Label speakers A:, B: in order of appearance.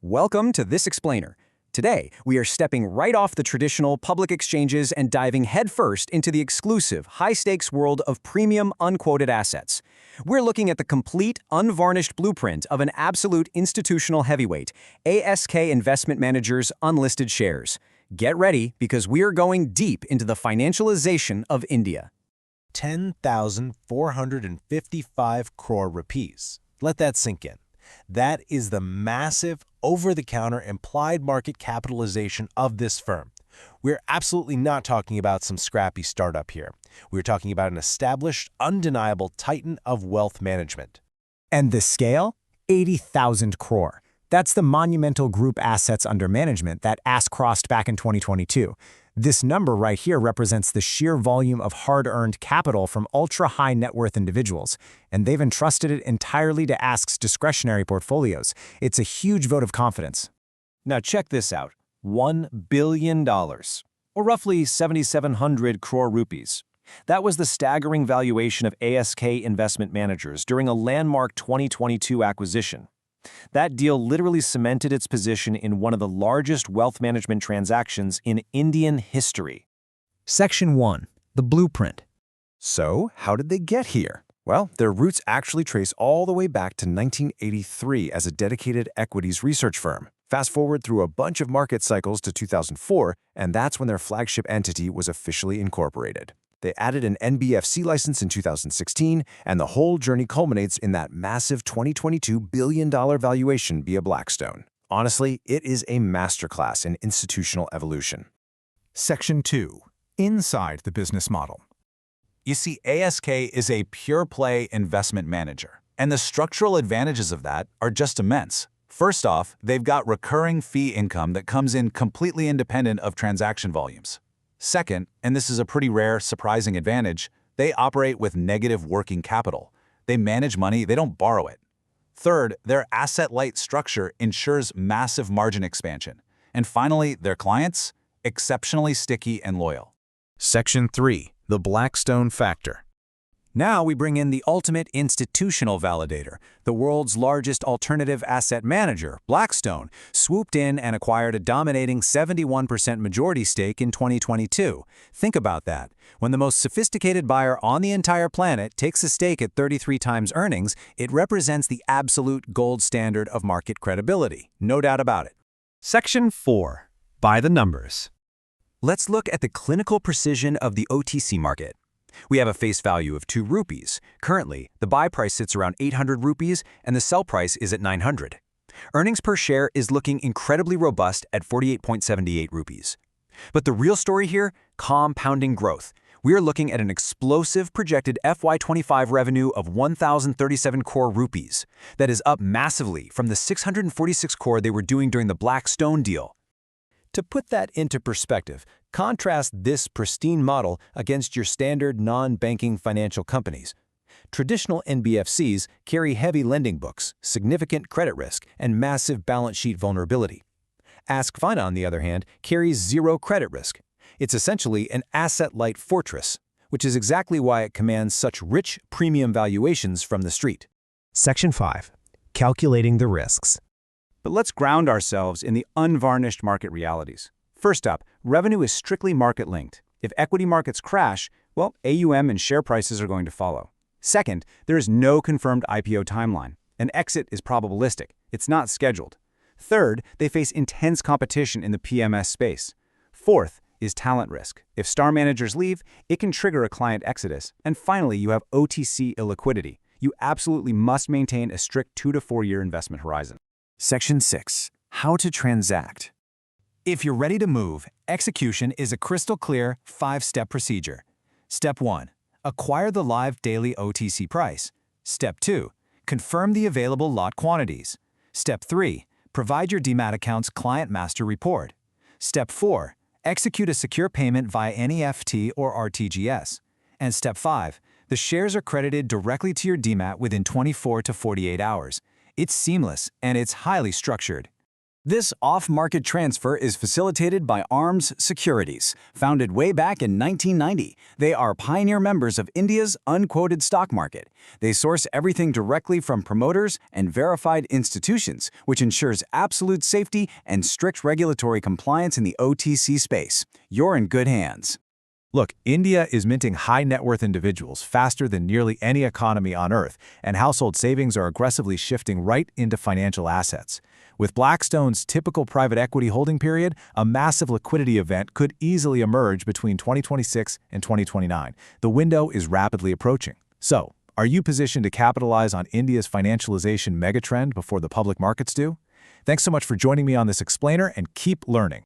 A: Welcome to This Explainer. Today, we are stepping right off the traditional public exchanges and diving headfirst into the exclusive, high-stakes world of premium, unquoted assets. We're looking at the complete, unvarnished blueprint of an absolute institutional heavyweight, ASK Investment Managers' unlisted shares. Get ready, because we are going deep into the financialization of India.
B: 10,455 crore rupees. Let that sink in. That is the massive, over-the-counter implied market capitalization of this firm. We're absolutely not talking about some scrappy startup here. We're talking about an established, undeniable titan of wealth management.
C: And the scale? 80,000 crore. That's the monumental group assets under management that ASK crossed back in 2022. This number right here represents the sheer volume of hard-earned capital from ultra-high net worth individuals, and they've entrusted it entirely to ASK's discretionary portfolios. It's a huge vote of confidence.
A: Now check this out. $1 billion, or roughly 7,700 crore rupees. That was the staggering valuation of ASK Investment Managers during a landmark 2022 acquisition. That deal literally cemented its position in one of the largest wealth management transactions in Indian history.
C: Section 1. The Blueprint.
D: So, how did they get here? Well, their roots actually trace all the way back to 1983 as a dedicated equities research firm. Fast forward through a bunch of market cycles to 2004, and that's when their flagship entity was officially incorporated. They added an NBFC license in 2016, and the whole journey culminates in that massive $22 billion valuation via Blackstone. Honestly, it is a masterclass in institutional evolution.
E: Section 2. Inside the business model. You see, ASK is a pure-play investment manager, and the structural advantages of that are just immense. First off, they've got recurring fee income that comes in completely independent of transaction volumes. Second, and this is a pretty rare, surprising advantage, they operate with negative working capital. They manage money, they don't borrow it. Third, their asset-light structure ensures massive margin expansion. And finally, their clients, exceptionally sticky and loyal.
B: Section 3. The Blackstone Factor.
A: Now we bring in the ultimate institutional validator. The world's largest alternative asset manager, Blackstone, swooped in and acquired a dominating 71% majority stake in 2022. Think about that. When the most sophisticated buyer on the entire planet takes a stake at 33 times earnings, it represents the absolute gold standard of market credibility. No doubt about it.
C: Section 4. By the numbers.
A: Let's look at the clinical precision of the OTC market. We have a face value of 2 rupees. Currently, the buy price sits around 800 rupees and the sell price is at 900. Earnings per share is looking incredibly robust at 48.78 rupees. But the real story here, compounding growth. We are looking at an explosive projected FY25 revenue of 1,037 crore rupees. That is up massively from the 646 crore they were doing during the Blackstone deal. To put that into perspective, contrast this pristine model against your standard non-banking financial companies. Traditional NBFCs carry heavy lending books, significant credit risk, and massive balance sheet vulnerability. ASK Fina, on the other hand, carries zero credit risk. It's essentially an asset-light fortress, which is exactly why it commands such rich premium valuations from the street.
C: Section 5. Calculating the risks.
A: But let's ground ourselves in the unvarnished market realities. First up, revenue is strictly market-linked. If equity markets crash, well, AUM and share prices are going to follow. Second, there is no confirmed IPO timeline. An exit is probabilistic. It's not scheduled. Third, they face intense competition in the PMS space. Fourth is talent risk. If star managers leave, it can trigger a client exodus. And finally, you have OTC illiquidity. You absolutely must maintain a strict 2 to 4 year investment horizon.
D: Section 6. How to transact.
A: If you're ready to move, execution is a crystal clear 5-step procedure. Step 1. Acquire the live daily OTC price. Step 2. Confirm the available lot quantities. Step 3. Provide your demat account's client master report. Step 4. Execute a secure payment via NEFT or RTGS. And Step 5. The shares are credited directly to your demat within 24 to 48 hours. It's seamless, and it's highly structured. This off-market transfer is facilitated by ARMS Securities, founded way back in 1990. They are pioneer members of India's unquoted stock market. They source everything directly from promoters and verified institutions, which ensures absolute safety and strict regulatory compliance in the OTC space. You're in good hands.
D: Look, India is minting high-net-worth individuals faster than nearly any economy on Earth, and household savings are aggressively shifting right into financial assets. With Blackstone's typical private equity holding period, a massive liquidity event could easily emerge between 2026 and 2029. The window is rapidly approaching. So, are you positioned to capitalize on India's financialization megatrend before the public markets do? Thanks so much for joining me on this explainer, and keep learning.